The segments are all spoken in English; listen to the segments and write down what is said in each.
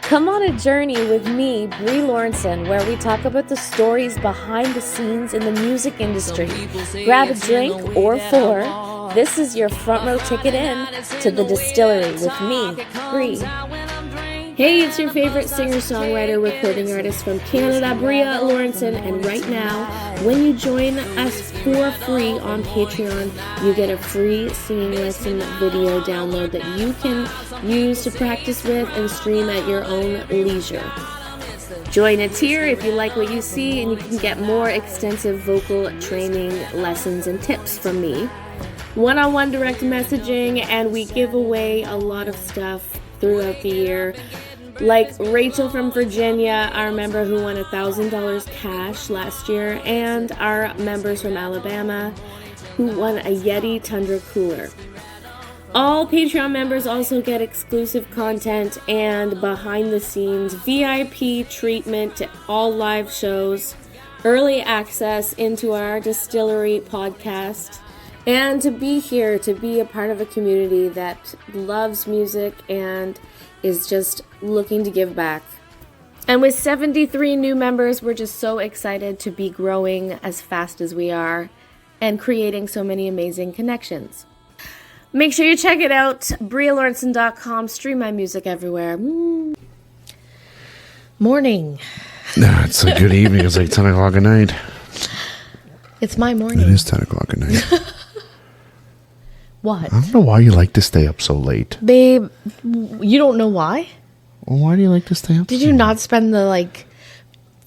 Come on a journey with me, Brie Lawrenson, where we talk about the stories behind the scenes in the music industry. Grab a drink or four. This is your front row ticket in to the distillery with me, Brie. Hey, it's your favorite singer-songwriter, recording artist from Canada, Brie Lawrenson, and right now, when you join us for free on Patreon, you get a free singing lesson video download that you can use to practice with and stream at your own leisure. Join a tier if you like what you see, and you can get more extensive vocal training lessons and tips from me. One-on-one direct messaging, and we give away a lot of stuff throughout the year. Like Rachel from Virginia, our member who won $1,000 cash last year, and our members from Alabama who won a Yeti Tundra cooler. All Patreon members also get exclusive content and behind the scenes VIP treatment to all live shows, early access into our distillery podcast, and to be here, to be a part of a community that loves music and is just looking to give back. And with 73 new members, we're just so excited to be growing as fast as we are and creating so many amazing connections. Make sure you check it out, BrieLawrenson.com. Stream my music everywhere. Morning. No, it's a good evening. It's like 10 o'clock at night. It's my morning. It is 10 o'clock at night. What? I don't know why you like to stay up so late. Babe, you don't know why? Well, why do you like to stay up Did so you late? not spend the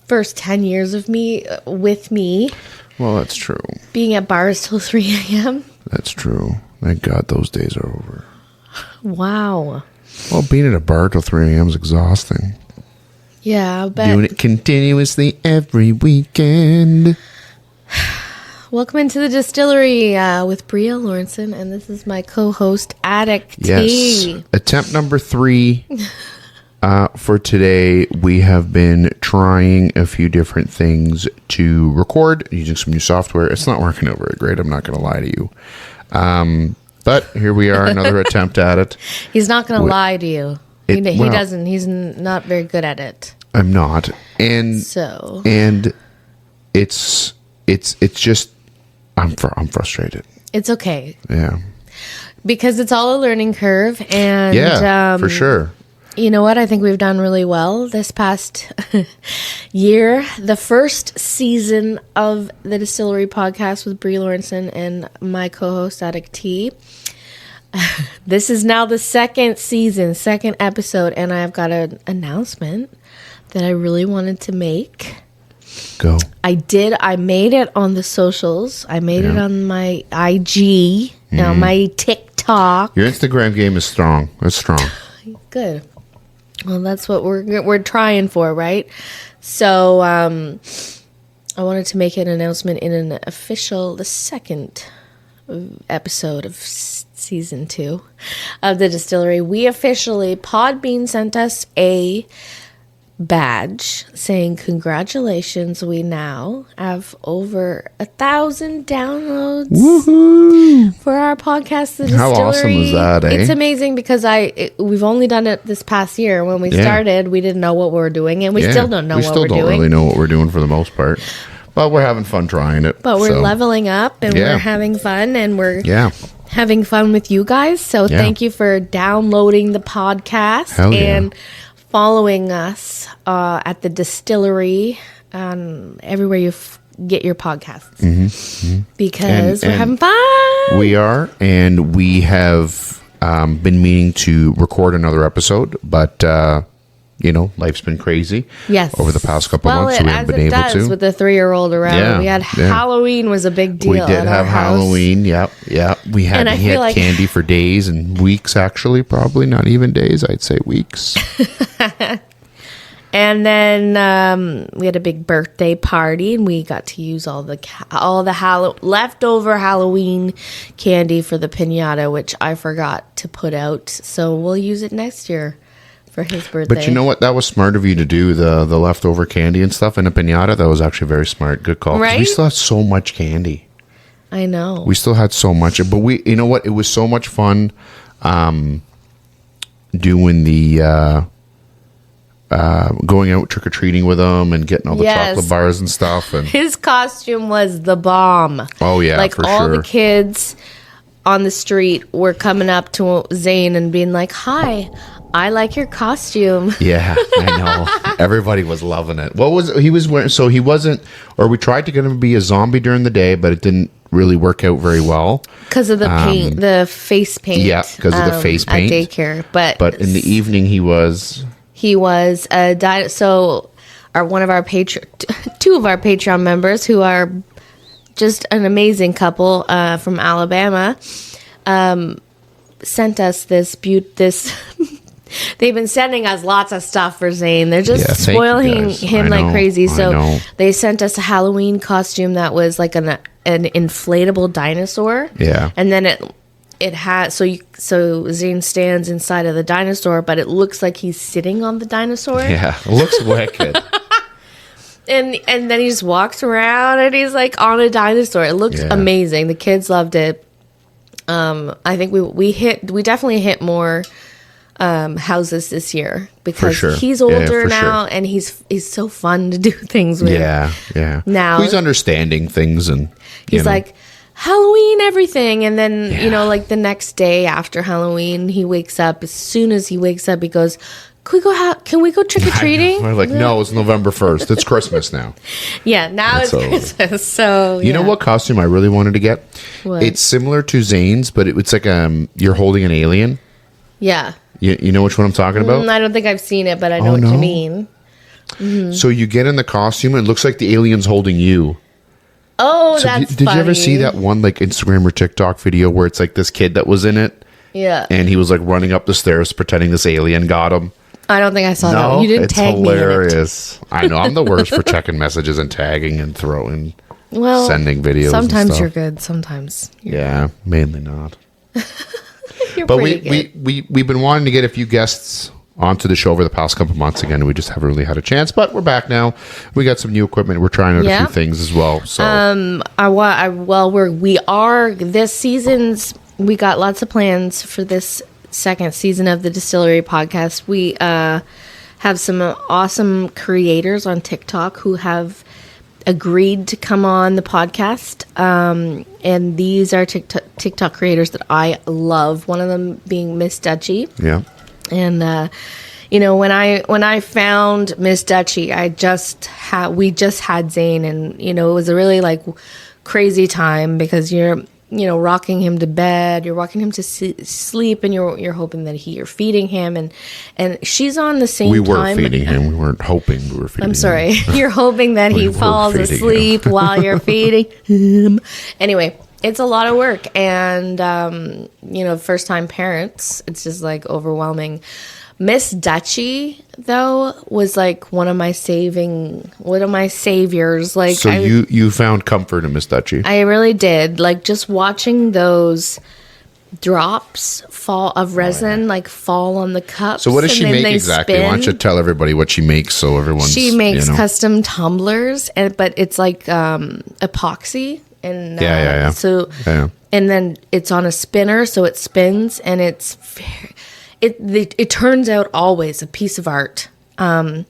first 10 years of me with me Well, that's true. being at bars till 3 a.m.? That's true. Thank God those days are over. Wow. Well, being at a bar till 3 a.m. is exhausting. Yeah, but Doing it continuously every weekend. welcome into the distillery with Brie Lawrenson, and this is my co-host, Addict Yes. T. Attempt number 3 for today. We have been trying a few different things to record using some new software. It's not working out very great. I'm not going to lie to you. But here we are, another attempt at it. He's not going to lie to you. He well- doesn't. He's not very good at it. I'm not. And it's just I'm frustrated. It's okay Yeah. because it's all a learning curve, and Yeah, for sure. You know what? I think we've done really well this past year. The first season of the Distillery Podcast with Brie Lawrenson and my co-host, Addict T. This is now the second season, second episode, and I've got an announcement that I really wanted to make. Go. I did. I made it on the socials. I made it on my IG, on my TikTok. Your Instagram game is strong. It's strong. Good. Well, that's what we're trying for, right? So I wanted to make an announcement in an official, the second episode of season 2 of the distillery. We officially, Podbean sent us a badge saying congratulations, we now have over 1,000 downloads. Woohoo! For our podcast, The Distillery. How awesome is that, eh? It's amazing because we've only done it this past year. When we started, we didn't know what we were doing, and we still don't know what we're doing. We still don't really know what we're doing for the most part. But we're having fun trying it. But we're leveling up, and Yeah. we're having fun, and we're Yeah. having fun with you guys. So thank you for downloading the podcast Hell yeah. and following us at the distillery everywhere you get your podcasts. Because we're And having fun. We are, and we have been meaning to record another episode, but life's been crazy. Yes. Over the past couple months, so we haven't been able to. With the 3-year-old around. Yeah, We had yeah. Halloween was a big deal. We did at our have house. Halloween. Yep. We had, And I feel like- candy for days and weeks, actually. Probably not even days. I'd say weeks. And then we had a big birthday party, and we got to use all the leftover Halloween candy for the piñata, which I forgot to put out. So we'll use it next year for his birthday. But you know what? That was smart of you to do, the leftover candy and stuff in a piñata. That was actually very smart. Good call. 'Cause Right? we still had so much candy. I know. We still had so much. But you know what? It was so much fun doing the going out trick-or-treating with him and getting all the Yes. chocolate bars and stuff. And His costume was the bomb. oh yeah, Like for all sure. the kids on the street were coming up to Zane and being like, "Hi, I like your costume." Yeah, I know. Everybody was loving it. What was he was wearing? So he wasn't, or we tried to get him to be a zombie during the day, but it didn't really work out very well. Because of the paint, the face paint. Yeah, 'cause of the face paint. At daycare. But in the evening, he was. he was a so one of our two of our Patreon members who are just an amazing couple from Alabama sent us this they've been sending us lots of stuff for Zane. They're just Yeah, thank you, spoiling guys. him I like know, crazy. I So know. they sent us a Halloween costume that was like an inflatable dinosaur. Yeah. And then it has so Zane stands inside of the dinosaur, but it looks like he's sitting on the dinosaur. Yeah, it looks wicked. And then he just walks around and he's like on a dinosaur. It looks Yeah. amazing. The kids loved it. I think we definitely hit more houses this year because sure. he's Yeah, older for now sure. and he's so fun to do things with. Yeah, yeah. Now- he's understanding things, and He's like Halloween everything, and then Yeah. like the next day after Halloween, he wakes up. As soon as he wakes up, he goes, "Can we go trick or treating?" we're like, no, it's November 1st. It's Christmas now. Yeah, now That's over. it's Christmas. So You know what costume I really wanted to get? What? It's similar to Zane's, but it's like you're holding an alien. Yeah. You know which one I'm talking about? I don't think I've seen it, but I know what no? you mean. So you get in the costume, and it looks like the alien's holding you. Oh, So that's did you ever see funny. that one like Instagram or TikTok video where it's like this kid that was in it, Yeah. and he was like running up the stairs pretending this alien got him? I don't think I saw that one. You didn't it's tag me in it. hilarious. I know I'm the worst for checking messages and tagging and throwing, Well, sending videos. and sometimes stuff. you're good. Sometimes Yeah, mainly not. you're But pretty good. we've been wanting to get a few guests onto the show over the past couple months again, and we just haven't really had a chance. But we're back now. We got some new equipment. We're trying out a Yeah. few things as well. So We are this season's. We got lots of plans for this second season of the Distillery Podcast. We have some awesome creators on TikTok who have agreed to come on the podcast, and these are TikTok creators that I love. One of them being Miss Dutchie. yeah, And when I found Miss Dutchie, we just had Zane, and it was a really like crazy time because you're rocking him to bed, you're rocking him to sleep, and you're hoping that you're feeding him, and she's on the same we were time. feeding him. We weren't hoping we were feeding. I'm sorry. You're hoping that he were falls feeding asleep while you're feeding him. Anyway, it's a lot of work, and first time parents, it's just like overwhelming. Miss Dutchie though was like one of my saviors. Like So you found comfort in Miss Dutchie. I really did. Like just watching those drops fall of resin fall on the cups. So what does and she then make they exactly? Why don't spin. you tell everybody what she makes so everyone's She makes you know. custom tumblers, but it's like epoxy, and Yeah. So Yeah. and then it's on a spinner, so it spins, and it turns out always a piece of art. And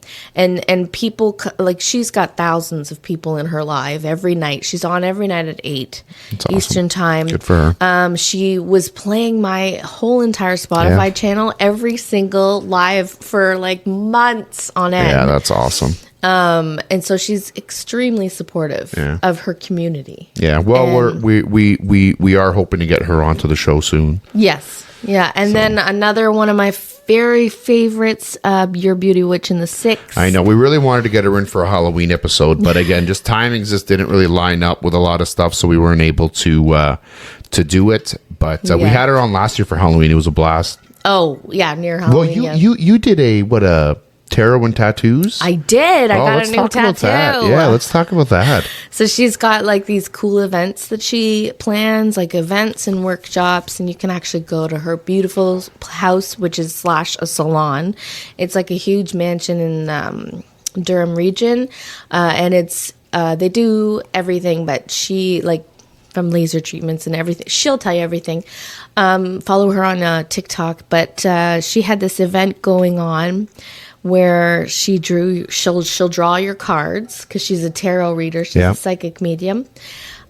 people like she's got thousands of people in her live every night. She's on every night at 8 awesome. Eastern time. Good for her. She was playing my whole entire Spotify Yeah. channel, every single live for like months on end. Yeah, that's awesome. And so she's extremely supportive Yeah. of her community. Yeah. Well, And- we are hoping to get her onto the show soon. Yes. Yeah. And then another one of my very favorites, Your Beauty Witch in the Six. I know we really wanted to get her in for a Halloween episode, but again, just timings just didn't really line up with a lot of stuff, so we weren't able to do it. But we Yeah. had her on last year for Halloween. It was a blast. Oh, yeah, near Well, Halloween. yeah. you did a tarot and tattoos. I did. I got let's a new talk about that. tattoo. Yeah, let's talk about that. So she's got like these cool events that she plans, like events and workshops, and you can actually go to her beautiful house, which is / a salon. It's like a huge mansion in Durham region, and it's they do everything, but she like from laser treatments and everything. She'll tell you everything. Follow her on TikTok, but she had this event going on where she'll draw your cards because she's a tarot reader. She's a psychic medium.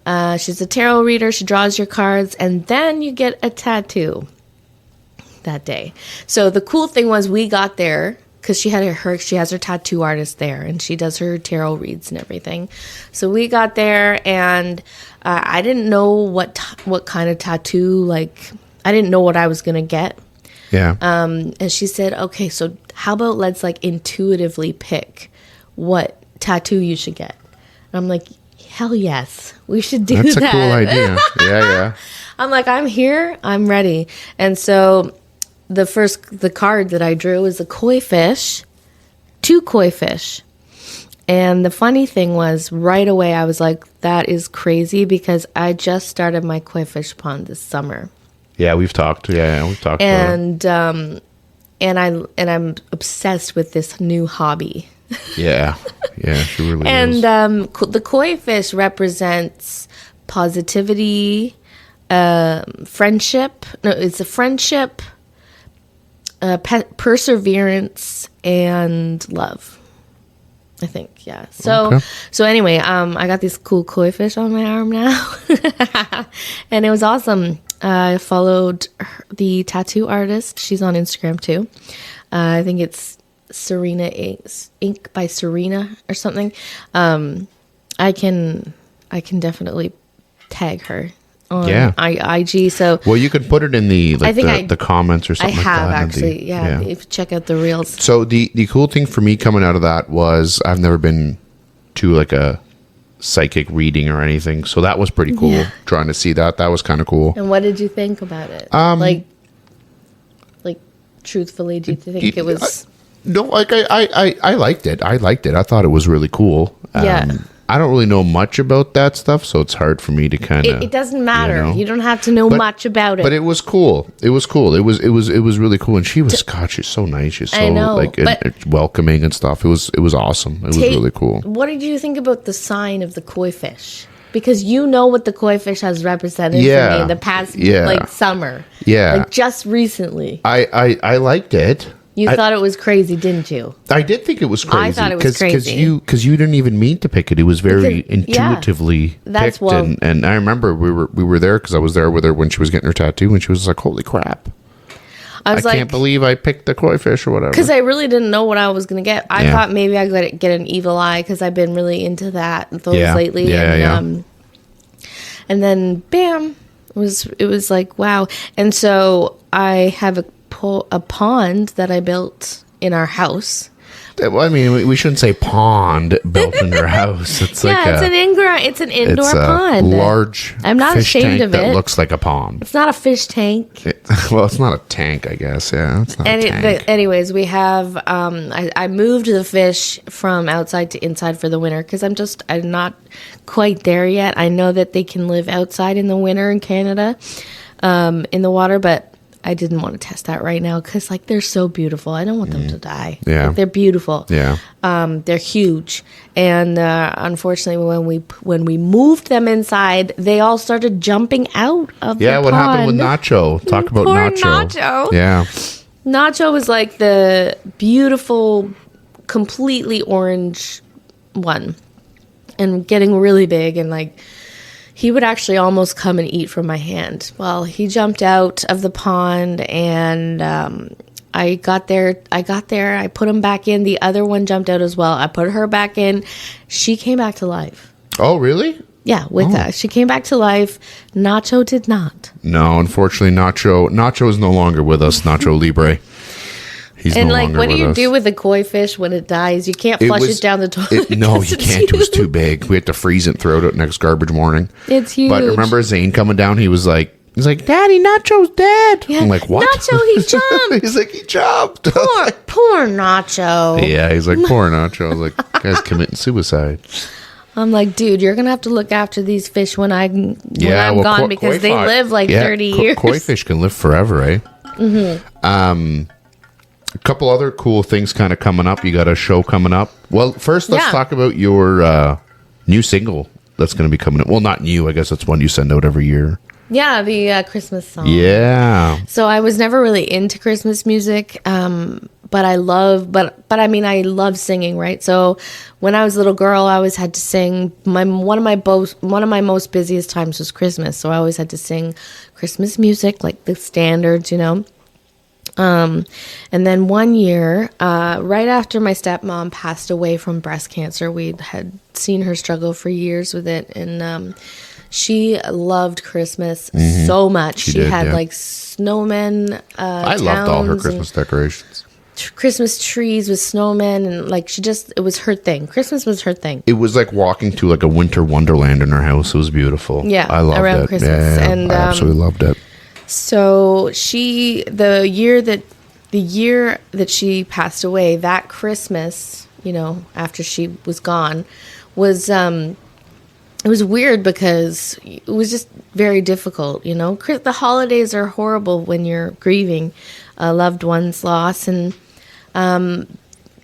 She's a tarot reader. She draws your cards, and then you get a tattoo that day. So the cool thing was we got there because she has her tattoo artist there, and she does her tarot reads and everything. So we got there, and I didn't know what kind of tattoo, like, I didn't know what I was going to get. Yeah. And she said, okay, so how about let's like intuitively pick what tattoo you should get. And I'm like, hell yes, we should do that. That's a cool idea. Yeah. I'm like, I'm here, I'm ready. And so the card that I drew is a koi fish, 2 koi fish. And the funny thing was, right away I was like, that is crazy because I just started my koi fish pond this summer. Yeah, we've talked. Yeah, we've talked about it. And I'm obsessed with this new hobby. Yeah, she really and is. The koi fish represents positivity, friendship. No, it's a friendship, perseverance, and love. I think, yeah. So, Okay. So anyway, I got these cool koi fish on my arm now, and it was awesome. I followed the tattoo artist. She's on Instagram too. I think it's Serena Ink by Serena or something. I can definitely tag her on IG. So well, you could put it in the the comments or I something. have like that. actually, yeah. If you check out the reels. So the cool thing for me coming out of that was I've never been to like a psychic reading or anything, so that was pretty cool. Yeah. Trying to see that was kind of cool. And what did you think about it? Like truthfully, do you think it was? No, like I liked it. I thought it was really cool. Yeah. I don't really know much about that stuff, so it's hard for me to kind of. It doesn't matter. You don't have to know much about it. But it was cool. It was really cool. And she was, God, she's so nice. She's so and welcoming and stuff. It was awesome. It was really cool. What did you think about the sign of the koi fish? Because you know what the koi fish has represented for me in the past, like summer. Yeah. Like just recently. I liked it. You thought it was crazy, didn't you? I did think it was crazy. I thought it was crazy. Because you didn't even mean to pick it. It was very intuitively picked. And I remember we were there because I was there with her when she was getting her tattoo, and she was like, holy crap. I can't believe I picked the koi fish or whatever. Because I really didn't know what I was going to get. I thought maybe I'd get an evil eye because I've been really into those lately. And then, bam, it was like, wow. And so I have a pond that I built in our house. Well, I mean, we shouldn't say pond built in your house. It's it's an indoor pond. Large. I'm not fish ashamed tank of that it. looks like a pond. It's not a fish tank. It's not a tank, I guess. Yeah, it's not a tank. Anyways, we have. I moved the fish from outside to inside for the winter because I'm not quite there yet. I know that they can live outside in the winter in Canada, in the water, but I didn't want to test that right now because, like, they're so beautiful. I don't want them to die. Yeah, like, they're beautiful. Yeah, they're huge, and unfortunately, when we moved them inside, they all started jumping out of the pond. What happened with Nacho? Talk about Poor Nacho. Yeah, Nacho was like the beautiful, completely orange one, and getting really big and like. He would actually almost come and eat from my hand. Well, he jumped out of the pond, and I got there. I put him back in. The other one jumped out as well. I put her back in. She came back to life. Oh, really? Yeah, with us. She came back to life. Nacho did not. No, unfortunately, Nacho is no longer with us. Nacho Libre. He's and no like, longer what do you with us. do with a koi fish when it dies? You can't flush it down the toilet. No, you can't. It was too big. We had to freeze it and throw it out next garbage morning. It's huge. But remember Zane coming down? He's like, Daddy, Nacho's dead. Yeah. I'm like, what? Nacho, he jumped. He's like, he jumped. Poor Nacho. Yeah, he's like, poor Nacho. I was like, guy's committing suicide. I'm like, dude, you're gonna have to look after these fish when I'm gone because they live like 30 years. Koi fish can live forever, eh? Mm-hmm. A couple other cool things kind of coming up. You got a show coming up. Well, first, let's talk about your new single that's going to be coming up. Well, not new. I guess that's one you send out every year. Yeah, the Christmas song. Yeah. So I was never really into Christmas music, but I love singing, right? So when I was a little girl, I always had to sing. One of my most busiest times was Christmas, so I always had to sing Christmas music, like the standards, you know. And then one year, right after my stepmom passed away from breast cancer, we had seen her struggle for years with it, and she loved Christmas so much. She did, had yeah. like snowmen. I loved all her Christmas decorations. Christmas trees with snowmen, and like it was her thing. Christmas was her thing. It was like walking to like a winter wonderland in her house. It was beautiful. Yeah, I loved around it. Christmas. Yeah, And, I absolutely loved it. So the year that she passed away, that Christmas, you know, after she was gone, was it was weird because it was just very difficult, you know. The holidays are horrible when you're grieving a loved one's loss, and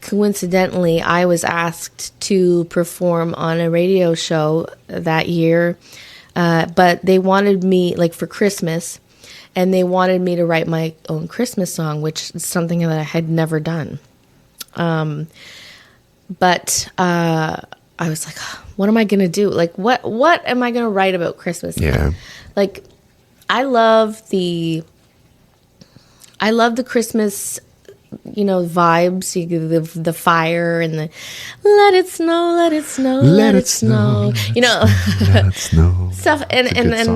coincidentally, I was asked to perform on a radio show that year, but they wanted me, like, for Christmas, and they wanted me to write my own Christmas song, which is something that I had never done. But I was like, what am I going to do? Like, what am I going to write about Christmas? Yeah. Like, I love the Christmas, you know, vibes, the fire and the let it snow, let it snow, let it snow, you know, Let it snow. stuff, and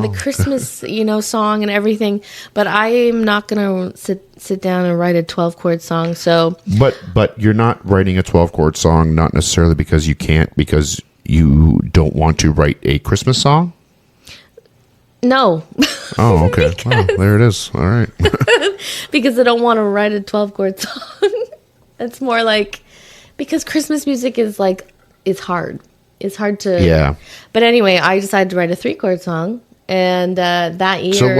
the Christmas, you know, song and everything. But I am not going to sit down and write a 12-chord song. So, But you're not writing a 12-chord song, not necessarily because you can't, because you don't want to write a Christmas song? no, Oh, okay. Well, there it is. All right. because I don't want to write a 12-chord song. It's more like, because Christmas music is like, it's hard. It's hard to. Yeah. But anyway, I decided to write a 3-chord song, and that year. Why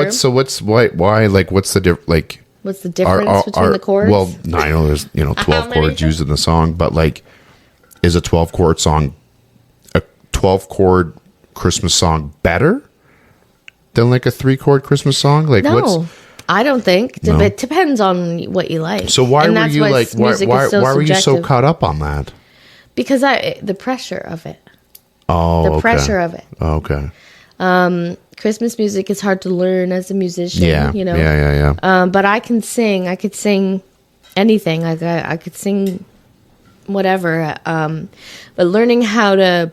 like what's the like? What's the difference between the chords? Well, I know there's 12 many? chords used in the song, but like, is a 12-chord song, a 12-chord Christmas song better than like a 3-chord Christmas song? Like, no, I don't think. No? It depends on what you like. So why And were that's you like music why is so were you so subjective. caught up on that? Because the pressure of it. Oh, The okay. pressure of it. Oh, okay. Christmas music is hard to learn as a musician. Yeah. You know. Yeah. But I can sing. I could sing anything. I could sing whatever. But learning how to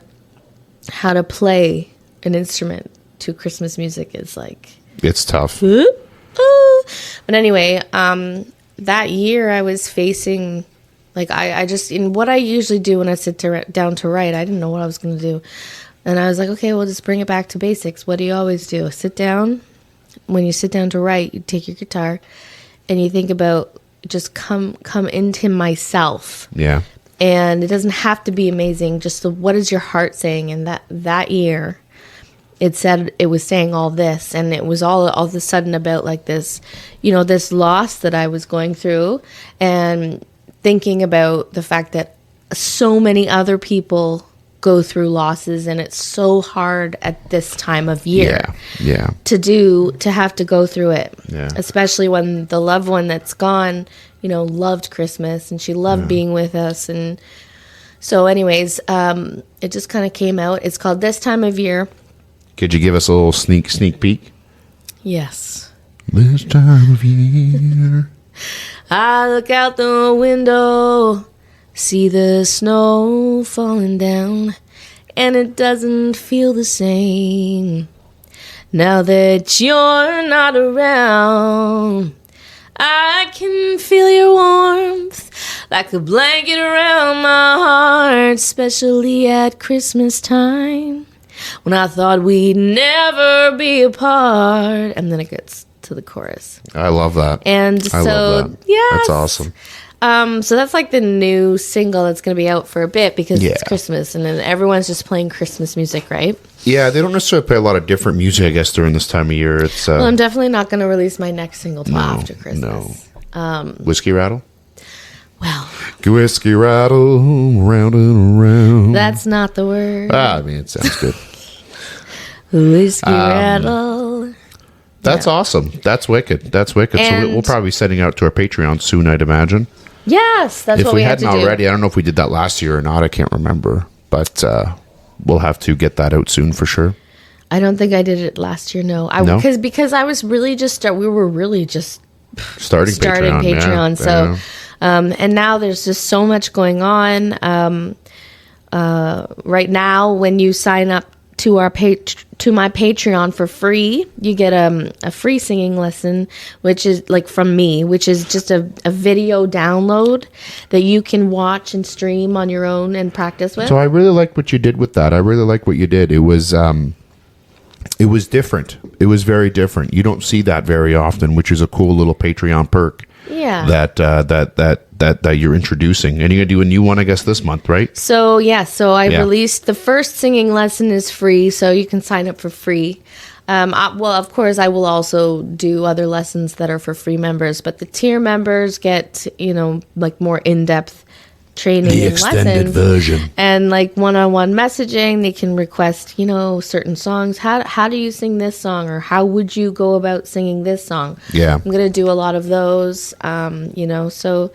play an instrument to Christmas music is like. It's tough. But anyway, that year I was facing, like, I just, in what I usually do when I sit down to write, I didn't know what I was going to do. And I was like, okay, well, just bring it back to basics. What do you always do? Sit down. When you sit down to write, you take your guitar and you think about just come into myself. Yeah. And it doesn't have to be amazing. Just what is your heart saying? And that year, it was saying all this, and it was all of a sudden about like this, you know, this loss that I was going through, and thinking about the fact that so many other people go through losses, and it's so hard at this time of year. Yeah. to have to go through it. Yeah. Especially when the loved one that's gone, you know, loved Christmas and she loved being with us. And so anyways, it just kind of came out. It's called This Time of Year. Could you give us a little sneak peek? Yes. This time of year. I look out the window, see the snow falling down, and it doesn't feel the same now that you're not around. I can feel your warmth like a blanket around my heart, especially at Christmas time when I thought we'd never be apart. And then it gets to the chorus. I love that. And I so, love that. yes. That's awesome. So that's like the new single that's going to be out for a bit because Yeah. it's Christmas and then everyone's just playing Christmas music, right? Yeah, they don't necessarily play a lot of different music, I guess, during this time of year. It's Well, I'm definitely not going to release my next single till after no. Christmas. Whiskey Rattle? Well, Whiskey Rattle, round and around. that's not the word. I mean, it sounds good. Whiskey rattle. That's awesome. That's wicked. So And- we'll probably be sending out to our Patreon soon, I'd imagine. Yes, that's If what we we have hadn't to do. already, I don't know if we did that last year or not. I can't remember, but we'll have to get that out soon for sure. I don't think I did it last year. No, No? because I was really we were really just Starting Patreon. yeah, So, yeah. and now there's just so much going on. Right now, when you sign up to to my Patreon for free, you get a free singing lesson, which is like from me, which is just a video download that you can watch and stream on your own and practice with. So I really like what you did with that. I really like what you did. It was different. It was very different. You don't see that very often, which is a cool little Patreon perk. Yeah. That you're introducing, and you're gonna do a new one, I guess, this month, right? So I Yeah. released the first singing lesson is free, so you can sign up for free. Well, of course, I will also do other lessons that are for free members, but the tier members get like more in-depth training The and extended lessons version. and like one-on-one messaging. They can request certain songs. How do you sing this song, or how would you go about singing this song? Yeah. I'm gonna do a lot of those. So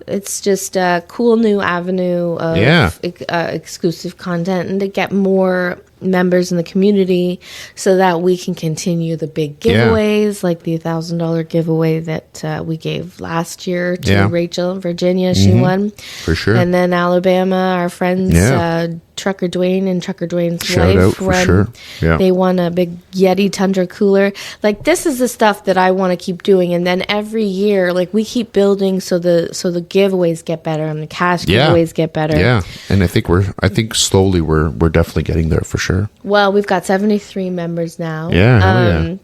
it's just a cool new avenue of Yeah. exclusive content, and to get more members in the community so that we can continue the big Yeah. giveaways, like the $1,000 giveaway that we gave last year to Yeah. Rachel in Virginia. She won. For sure. And then Alabama, our friends, Yeah. Trucker Dwayne and Trucker Dwayne's Shout wife out for sure. Yeah. They won a big Yeti Tundra cooler. Like, this is the stuff that I want to keep doing. And then every year, like, we keep building so the giveaways get better and the cash Yeah. giveaways get better. Yeah, and I think slowly we're definitely getting there for sure. Well, we've got 73 members now. Yeah, hell yeah.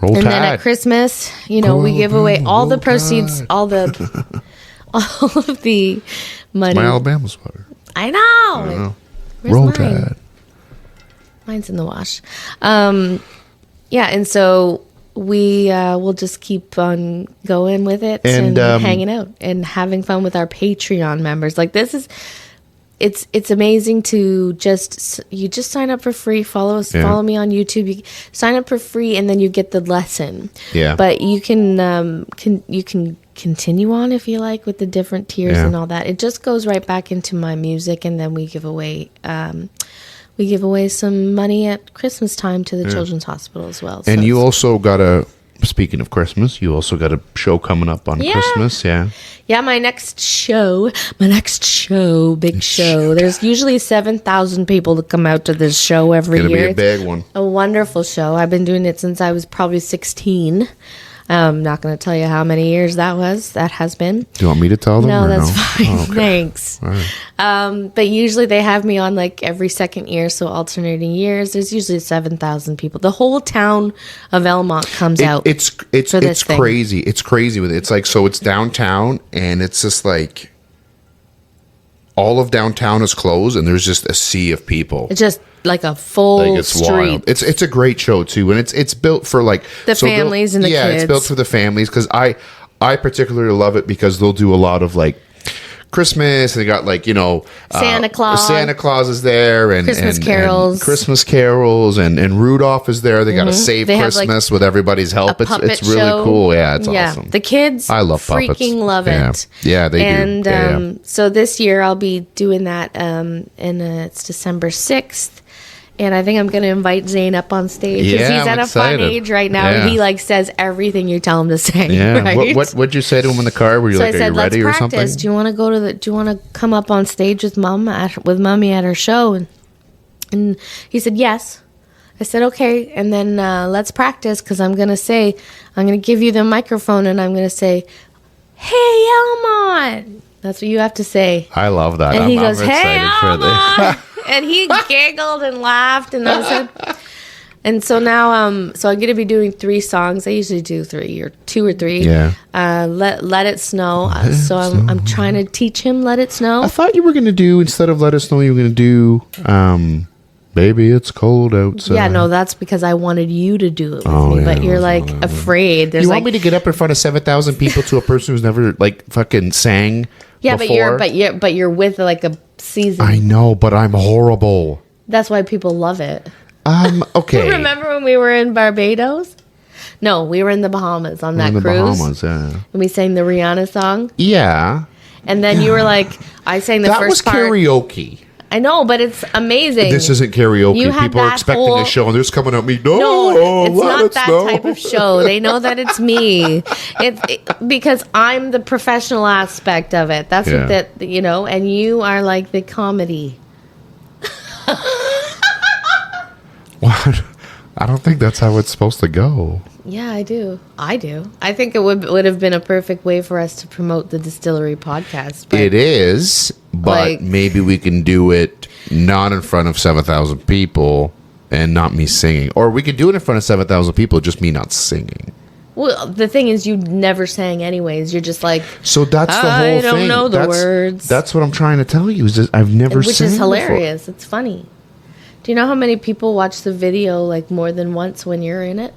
Roll And then Tide. at Christmas, we give away all the proceeds, all of the money. My Alabama sweater. I know. Where's Roll mine? Tide. Mine's in the wash. And so we will just keep on going with it and hanging out and having fun with our Patreon members. Like, this is, it's amazing to just sign up for free. Follow us, Yeah. follow me on YouTube. You sign up for free, and then you get the lesson. Yeah. But you can continue on if you like with the different tiers Yeah. and all that. It just goes right back into my music, and then we give away some money at Christmas time to the Children's Hospital as well. And So you it's- also speaking of Christmas, you also got a show coming up on Yeah. Christmas. Yeah. my next show, big show. There's usually 7,000 people that come out to this show every Gonna year. be a big one. A wonderful show. I've been doing it since I was probably 16. I'm not going to tell you how many years that has been. Do you want me to tell them? No, or that's no? fine. Oh, okay. Thanks. All right. But usually they have me on like every second year, so alternating years. There's usually 7,000 people. The whole town of Elmont comes out. It's for this thing. crazy. It's crazy with it. It's like, so it's downtown, and it's just like all of downtown is closed, and there's just a sea of people. It's just like a full Like, it's street. wild. It's a great show too, and it's built for like The they'll- families and the yeah, it's kids. built for the families because I particularly love it because they'll do a lot of like Christmas, and they got like Santa Claus. Santa Claus is there, and Christmas and carols. Christmas carols, and Rudolph is there. They got to save They have, like, Christmas with everybody's help. a puppet It's really show. cool. Yeah, it's awesome. The kids I love puppets. freaking love Yeah. it. Yeah, they do. and, Yeah, so this year I'll be doing that, and it's December 6th. And I think I'm going to invite Zane up on stage. 'Cause Yeah, he's I'm at a fun excited. age right now. Yeah. He like says everything you tell him to say. Yeah. Right? What'd you say to him in the car? Were you So like, I "Are said, you let's ready or practice. something?" Do you want to come up on stage with Mommy at her show? And he said, yes. I said, okay. And then let's practice, because I'm going to give you the microphone, and I'm going to say, hey, Elmont. That's what you have to say. I love that. And I'm, he goes, I'm hey, excited for this. Elmont. And he giggled and laughed, and I said, and so now, so I'm going to be doing 3 songs. I usually do 3 or 2 or 3. Yeah. Let It Snow. So I'm trying to teach him Let It Snow. I thought you were going to do, instead of Let Us Know, you were going to do Baby, It's Cold Outside. Yeah, no, that's because I wanted you to do it with Oh, me, yeah, but you're like afraid. There's You like, want me to get up in front of 7,000 people to a person who's never like fucking sang yeah, before? but you're with like a season. I know, but I'm horrible. That's why people love it. Okay. Remember when we were in Barbados? No, we were in the Bahamas on that in the cruise, Bahamas, yeah. and we sang the Rihanna song. Yeah. And then you were like, I sang the That was first part. karaoke. I know, but it's amazing. This isn't karaoke. You had People are that expecting whole- a show, and they're just coming at me. No, No, it's let not us that know." type of show. They know that it's me. Because I'm the professional aspect of it. That's Yeah. what and you are like the comedy. What? I don't think that's how it's supposed to go. Yeah, I do. I think it would have been a perfect way for us to promote the Distillery podcast. But It is, but Like- maybe we can do it not in front of 7,000 people and not me singing. Or we could do it in front of 7,000 people, just me not singing. Well, the thing is, you never sang anyways. You're just like, So that's the whole I thing. don't know the That's- words. That's what I'm trying to tell you. Is that I've never which sang is before. hilarious. It's funny. Do you know how many people watch the video like more than once when you're in it?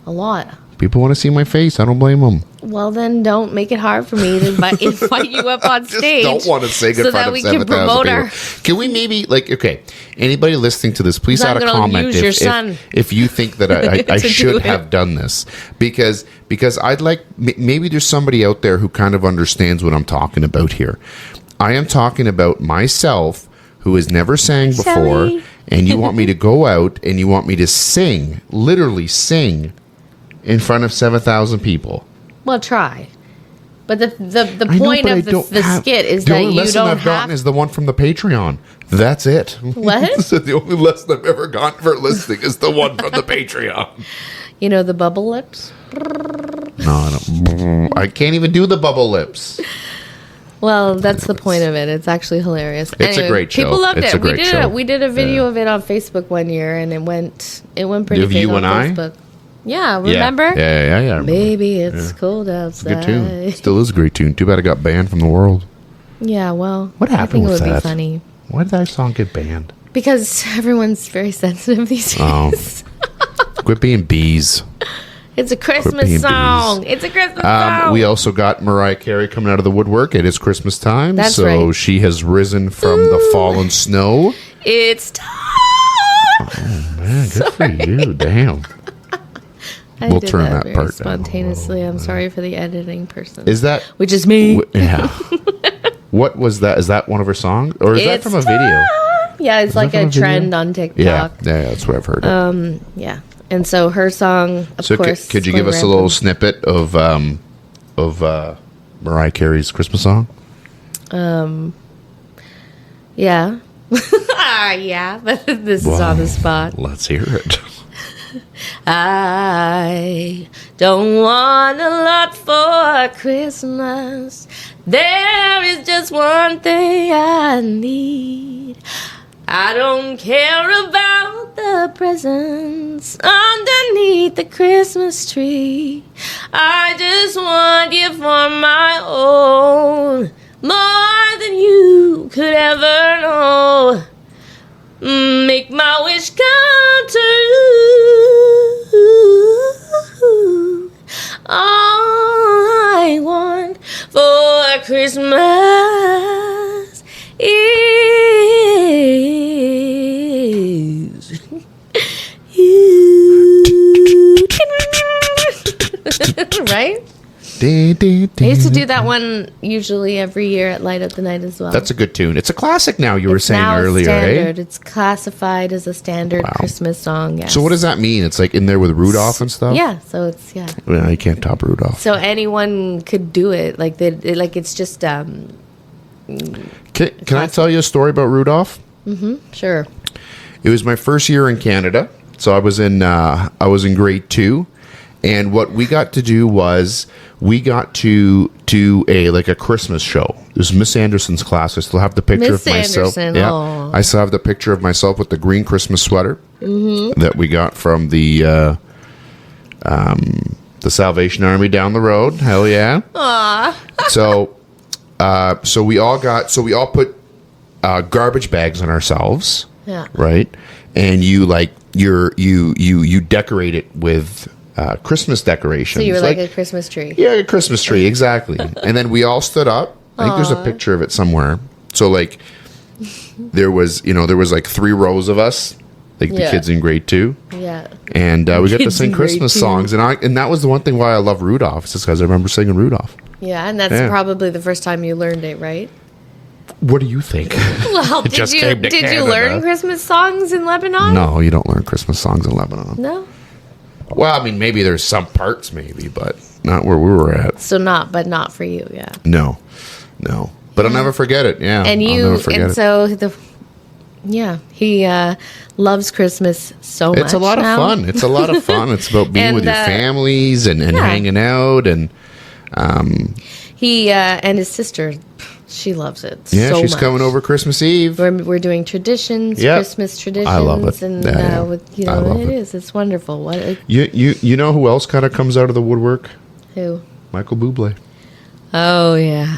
A lot. People want to see my face. I don't blame them. Well, then don't make it hard for me to invite you up on stage. Just don't want to sing in so front that of we can 7,000 promote people. our. Can we maybe, okay, anybody listening to this, please I'm add a gonna comment use your son. if you think that I To do should it. have done this. Because I'd like, maybe there's somebody out there who kind of understands what I'm talking about here. I am talking about myself who has never sang before, Shelly. and you want me to go out and you want me to sing, literally sing, in front of 7,000 people. Well, try. But the I know, point but I of don't the have- skit is the that only you lesson don't I've gotten have. is the one from the Patreon. That's it. What? So the only lesson I've ever gotten for listening is the one from the Patreon. You know the bubble lips. No, I don't. I can't even do the bubble lips. Well, that's the point of it. It's actually hilarious. It's a great show. People loved It's it. a great we did show. We did a video of it on Facebook one year, and it went pretty Of big you on and I? Facebook. Yeah, remember? Yeah. I remember. Baby, it's cold It's a outside. good tune. Still is a great tune. Too bad it got banned from the world. Yeah, well, What I happened think with it would that? be funny Why did that song get banned? because everyone's very sensitive these Oh. days. Quit being bees. It's a being Christmas bees. song. It's a Christmas song. We also got Mariah Carey coming out of the woodwork. It is Christmas time, That's so right. she has risen from the fallen snow. It's time. Man, good for you. Damn. I We'll did turn that very part down. spontaneously. I'm sorry for the editing person. Is that? Which is me. Yeah. What was that? Is that one of her songs, or is that It's from a video? Yeah, it's like that from a a video? trend on TikTok. Yeah, that's where I've heard it. Yeah. And so her song, of So course. could you going give us a rampant. little snippet of Mariah Carey's Christmas song? Yeah. Yeah. This is on the spot. Let's hear it. I don't want a lot for Christmas. There is just one thing I need. I don't care about the presents underneath the Christmas tree. I just want you for my own, more than you could ever know. Make my wish come true. All I want for Christmas is you. Right? I used to do that one usually every year at Light Up the Night as well. That's a good tune. It's a classic now, you were saying now earlier, standard. eh? It's classified as a standard Christmas song. Yes. So what does that mean? It's like in there with Rudolph and stuff? Yeah, so it's yeah. Well, you can't top Rudolph. So anyone could do it. Like like it's just Can I tell you a story about Rudolph? sure. It was my first year in Canada, so I was in grade 2, and what we got to do was we got to do a Christmas show. It was Miss Anderson's class. I still have the picture Miss of myself. Anderson, Yeah, aw. I still have the picture of myself with the green Christmas sweater that we got from the Salvation Army down the road. Hell yeah! So we all put garbage bags on ourselves. Yeah. Right, and you decorate it with Christmas decorations. So you were like a Christmas tree. yeah, a Christmas tree, exactly. And then we all stood up. I think there's a picture of it somewhere. So there was 3 rows of us, the Yeah. kids in grade 2, Yeah. and we got to Kids sing in grade Christmas 2. songs. And that was the one thing why I love Rudolph. It's just because I remember singing Rudolph. Yeah, and that's Yeah. probably the first time you learned it, right? What do you think? Well, did just you came to Canada. learn Christmas songs in Lebanon? No, you don't learn Christmas songs in Lebanon. No? Well, I mean, maybe there's some parts, maybe, but not where we were at. So not for you, yeah. No. But I'll never forget it. Yeah, And I'll you, never forget and it. so he loves Christmas so much. It's a lot now. of fun. It's a lot of fun. It's about being And, with your families and hanging out and He and his sister, she loves it. yeah, so she's much. coming over Christmas Eve. We're doing traditions, Yep. Christmas traditions. I love it. And Yeah. with, I love it. it's wonderful. What You know who else kind of comes out of the woodwork? who? Michael Bublé. Oh yeah.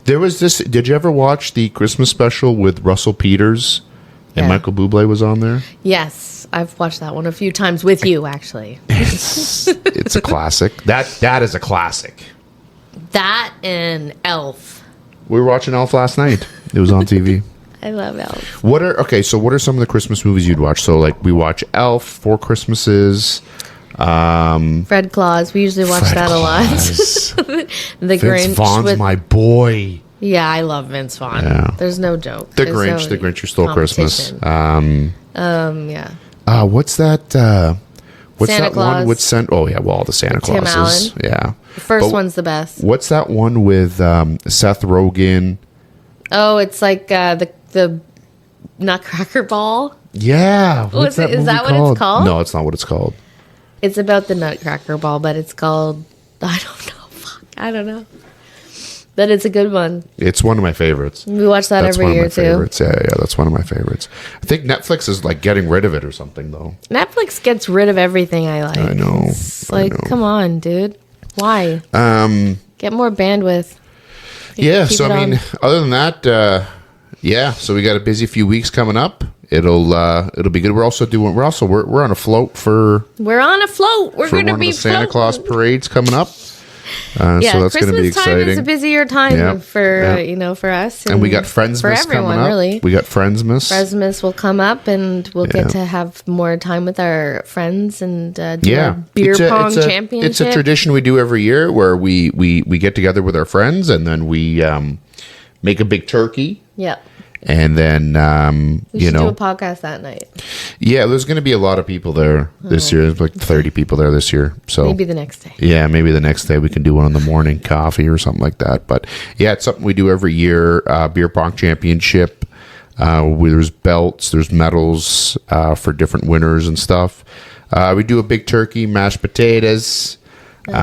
There was this. Did you ever watch the Christmas special with Russell Peters and Yeah. Michael Bublé was on there? Yes, I've watched that one a few times with you actually. It's a classic. That is a classic. That and Elf. We were watching Elf last night. It was on TV. I love Elf. What are some of the Christmas movies you'd watch? So like we watch Elf, Four Christmases, Fred Claus. We usually watch Fred that Claus. a lot. The Vince Grinch. Vaughn's with, my boy. yeah, I love Vince Vaughn. Yeah. There's no joke. The There's Grinch, no The Grinch Who Stole Christmas. competition. Yeah. What's that? What's Santa that one Claus. with all the Santa Tim Clauses. Yeah. The first But one's the best. What's that one with Seth Rogen? Oh, it's like the Nutcracker Ball. Yeah. Is that movie what it's called? No, it's not what it's called. It's about the Nutcracker Ball, but it's called I don't know. Fuck, I don't know. But it's a good one. It's one of my favorites. We watch that That's every one year of my too. favorites. Yeah, that's one of my favorites. I think Netflix is like getting rid of it or something though. Netflix gets rid of everything I like. I know. It's I like, know. come on, dude. Why? Get more bandwidth. Yeah, Keep so it I mean, on. other than that, yeah. So we got a busy few weeks coming up. It'll be good. We're on a float for We're on a float. We're one going to of be the Santa floating. Claus parades coming up. Yeah, so that's going to be Christmas time exciting. is a busier time Yeah, for yeah. for us, and we got Friendsmas for everyone. coming up. Really, We got Friendsmas. Christmas will come up, and we'll Yeah. get to have more time with our friends and do Yeah, a beer pong it's championship. It's a tradition we do every year where we get together with our friends and then we make a big turkey. Yep. And then, We should do a podcast that night. yeah, there's going to be a lot of people there this year. There's like 30 people there this year. So Maybe the next day. yeah, maybe the next day we can do one in the morning, coffee or something like that. But yeah, it's something we do every year. Beer pong championship. Where there's belts, there's medals for different winners and stuff. We do a big turkey, mashed potatoes. All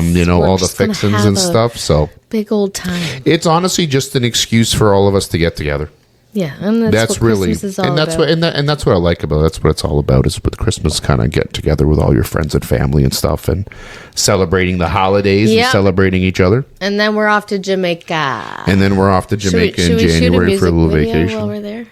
We're the just gonna fixins have and a stuff. So Big old time. it's honestly just an excuse for all of us to get together. Yeah, and that's what really, Christmas is all and that's about. and that's what I like about it. That's what it's all about. Is with Christmas, kind of get together with all your friends and family and stuff, and celebrating the holidays and Yep. celebrating each other. And then we're off to Jamaica. And then we're off to Jamaica in should we January shoot for a little music video vacation. while we're there?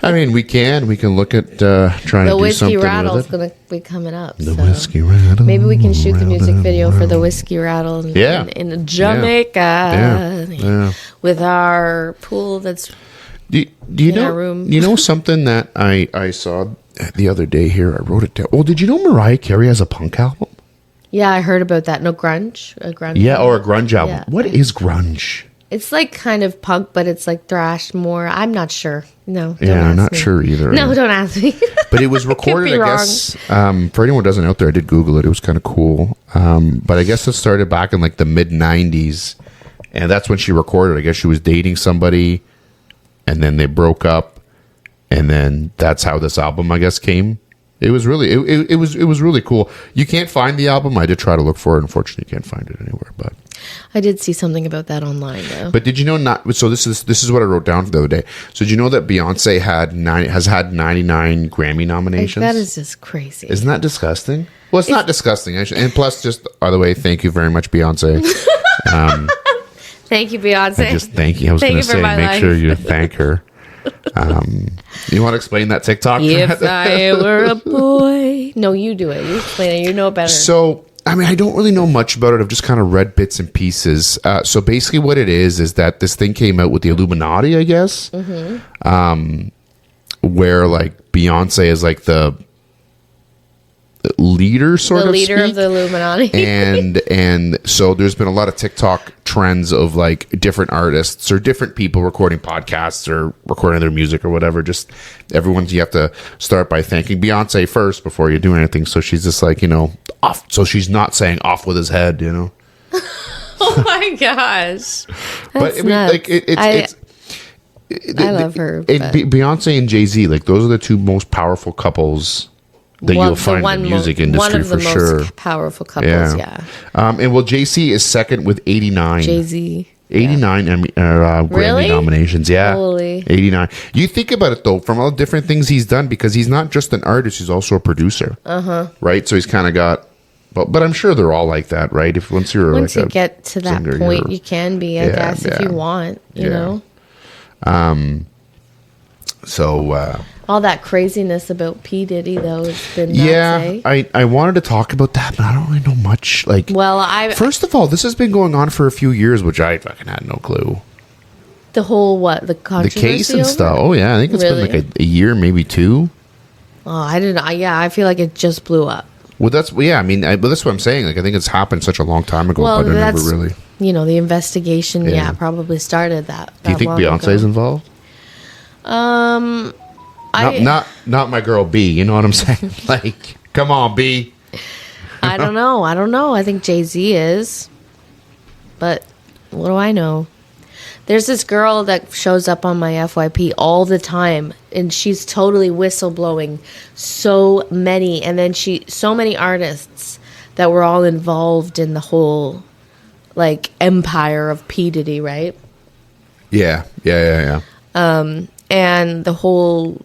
I mean, we can look at trying The to do Whiskey something Rattle's with it. going to be coming up. The so Whiskey Rattle. maybe we can shoot the music video for the Whiskey Rattle in, Yeah. in Jamaica Yeah. with our pool that's Do you in know? our room. You know something that I saw the other day here. I wrote it down. Oh, did you know Mariah Carey has a punk album? Yeah, I heard about that. No grunge, a grunge. Yeah, or a grunge album. Yeah. What is grunge? It's like kind of punk, but it's like thrash more. I'm not sure. No, don't Yeah, I'm ask not me. sure either. No, don't ask me. But it was recorded, be I wrong. guess. For anyone who doesn't out there, I did Google it. It was kind of cool. But I guess it started back in like the mid '90s, and that's when she recorded. I guess she was dating somebody, and then they broke up, and then that's how this album, I guess, came. It was really, it was really cool. You can't find the album. I did try to look for it. Unfortunately, you can't find it anywhere. I did see something about that online though. But did you know not? So this is what I wrote down for the other day. So did you know that Beyonce has had 99 Grammy Like, nominations? that is just crazy. Isn't that disgusting? Well, it's not disgusting. And plus, just by the way, thank you very much, Beyonce. Thank you, Beyonce. I just thank you. I was Thank going you to for say, my make life. sure you thank her. You want to explain that TikTok? If I were a boy. No, you do it. You explain it. You know better. So, I mean, I don't really know much about it. I've just kind of read bits and pieces. So basically what it is that this thing came out with the Illuminati, I guess. Where like Beyonce is like the, leader, sort The of leader speak. of the Illuminati. and so there's been a lot of TikTok trends of like different artists or different people recording podcasts or recording their music or whatever. Just you have to start by thanking Beyonce first before you do anything. So she's just like, off. So she's not saying off with his head, Oh my gosh. But I mean, nuts. like it's I love her. Beyonce and Jay-Z, like those are the two most powerful couples that you'll find in the music industry one of the for sure. most powerful couples, yeah. And JC is second with 89. Jay-Z. 89 Grammy Really? nominations. Yeah. Holy. 89. You think about it though, from all the different things he's done, because he's not just an artist, he's also a producer. Right? So he's kind of got, but I'm sure they're all like that, right? Once you get to that singer, point, you can be, I guess, if you want, you know? All that craziness about P. Diddy, though, has been nuts, eh? I wanted to talk about that, but I don't really know much. Like, first of all, this has been going on for a few years, which I fucking had no clue. The whole the The controversy case and over stuff. it? Oh yeah, I think it's Really? been like a year, maybe two. Oh, I didn't. I feel like it just blew up. Well, that's I mean, but that's what I'm saying. Like, I think it's happened such a long time ago, Well, but I never that's really. the investigation. Yeah. Probably started that. Do you think Beyonce's involved? Not my girl B. You know what I'm saying? Like, come on, B. I don't know. I think Jay-Z is, but what do I know? There's this girl that shows up on my FYP all the time, and she's totally whistleblowing so many artists that were all involved in the whole like empire of P. Diddy, right? Yeah. And the whole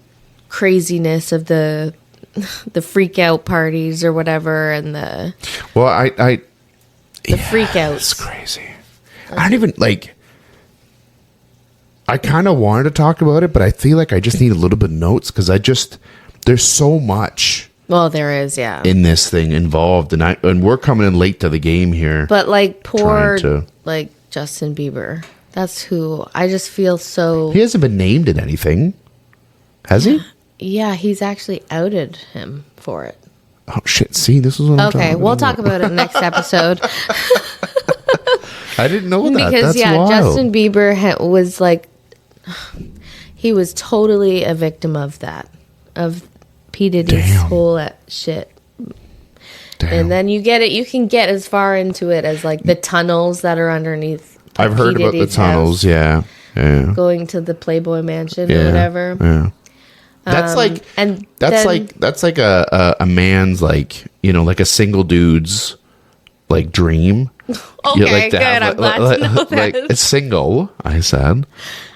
craziness of the freak out parties or whatever, and the freak outs. It's crazy. I don't even like. I kind of wanted to talk about it, but I feel like I just need a little bit of notes because there's so much. Well, there is, yeah. In this thing involved, and we're coming in late to the game here. But like like Justin Bieber, that's who I just feel so. He hasn't been named in anything, has he? Yeah, he's actually outed him for it. Oh shit! See, this is what I'm talking about. Okay, we'll talk about it next episode. I didn't know that. Because That's wild. Justin Bieber was like, he was totally a victim of that, of P. Diddy's whole shit. Damn. And then you can get as far into it as like the tunnels that are underneath. I've heard about the tunnels. Yeah. Going to the Playboy Mansion or whatever. Yeah. That's like a man's like like a single dude's like dream. Okay, good. I'm glad to know that. Like it's single, I said.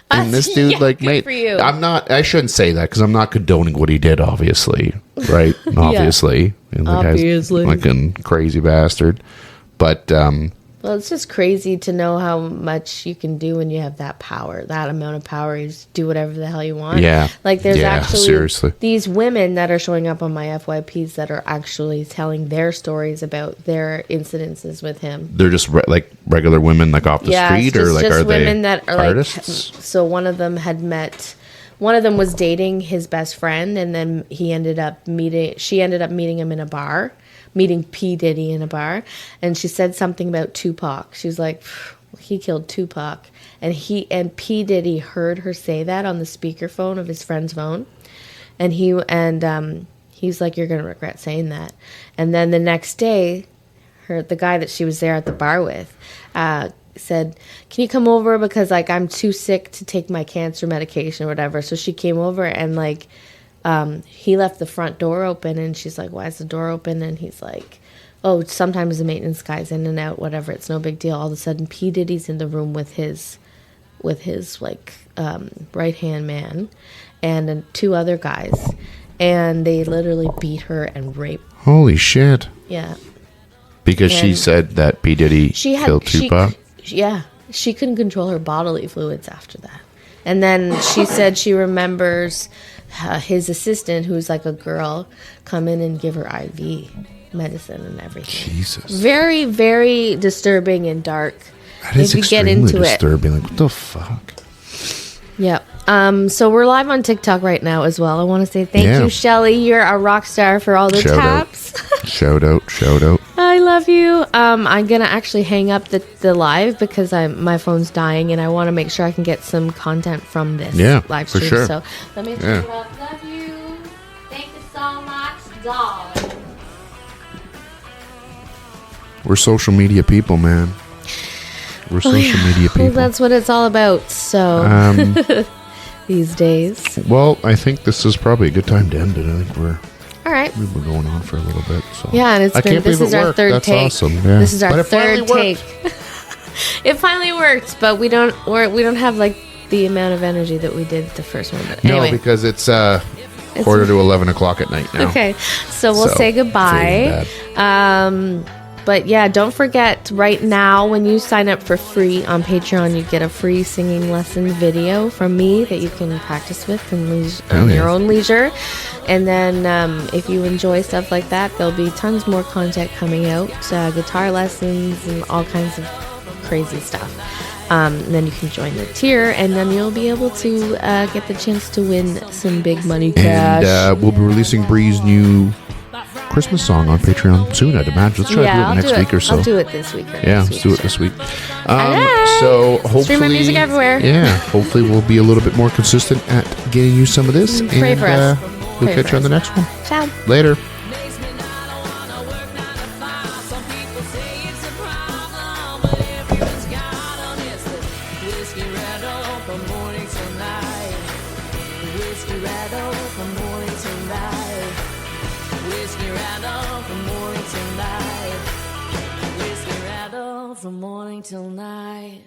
And this dude good for you. I shouldn't say that because I'm not condoning what he did, obviously. Right? Obviously. And the guy's like a crazy bastard. But well, it's just crazy to know how much you can do when you have that power, that amount of power. You just do whatever the hell you want. Yeah. Like there's actually seriously. These women that are showing up on my FYPs that are actually telling their stories about their incidences with him. They're just like regular women like off the street, or like are women they that are artists? Like, so one of them was dating his best friend, and then she ended up meeting him in a bar. Meeting P. Diddy in a bar, and she said something about Tupac. She was like, he killed Tupac, and P. Diddy heard her say that on the speakerphone of his friend's phone, and he's like, you're gonna regret saying that. And then the next day, the guy that she was there at the bar with said, can you come over because like I'm too sick to take my cancer medication or whatever. So she came over, and like he left the front door open, and she's like, why is the door open? And he's like, oh, sometimes the maintenance guy's in and out, whatever, it's no big deal. All of a sudden P. Diddy's in the room with his like right hand man and two other guys, and they literally beat her and raped. Holy shit. Yeah, because she said that P. Diddy killed Tupac. She couldn't control her bodily fluids after that. And then she said she remembers his assistant, who's like a girl, come in and give her IV medicine and everything. Jesus. Very, very disturbing and dark. That is if you extremely get into disturbing. Like, what the fuck? Yep. So we're live on TikTok right now as well. I want to say thank Yeah. you, Shelly. You're a rock star for all the Shout out. taps. Shout out. I love you. I'm gonna actually hang up the live because my phone's dying and I want to make sure I can get some content from this live for stream. sure. So let me turn it up. Love you. Thank you so much, dog. We're social media people, man. We're social media people. Well, that's what it's all about. So these days. Well, I think this is probably a good time to end it. I think All right. we've been going on for a little bit. So Yeah, and this is our third That's take. awesome. Yeah. This is our But it third finally take. worked. It finally worked, but we don't have like the amount of energy that we did the first one. But anyway, No, because it's quarter to 11 o'clock at night now. okay. So we'll So, say goodbye. feeling But yeah, don't forget right now when you sign up for free on Patreon, you get a free singing lesson video from me that you can practice with on your own leisure. And then if you enjoy stuff like that, there'll be tons more content coming out, guitar lessons and all kinds of crazy stuff. And then you can join the tier, and then you'll be able to get the chance to win some big money cash. And we'll be releasing Bree's new Christmas song on Patreon soon, I'd imagine. Let's try to do it the next week or so. I'll do it this week. Let's do it this week. Alright. So hopefully, Stream my music everywhere. Yeah, hopefully we'll be a little bit more consistent at getting you some of this. Pray for us. We'll Pray catch for you on the us. next one. Ciao. Later. From morning till night.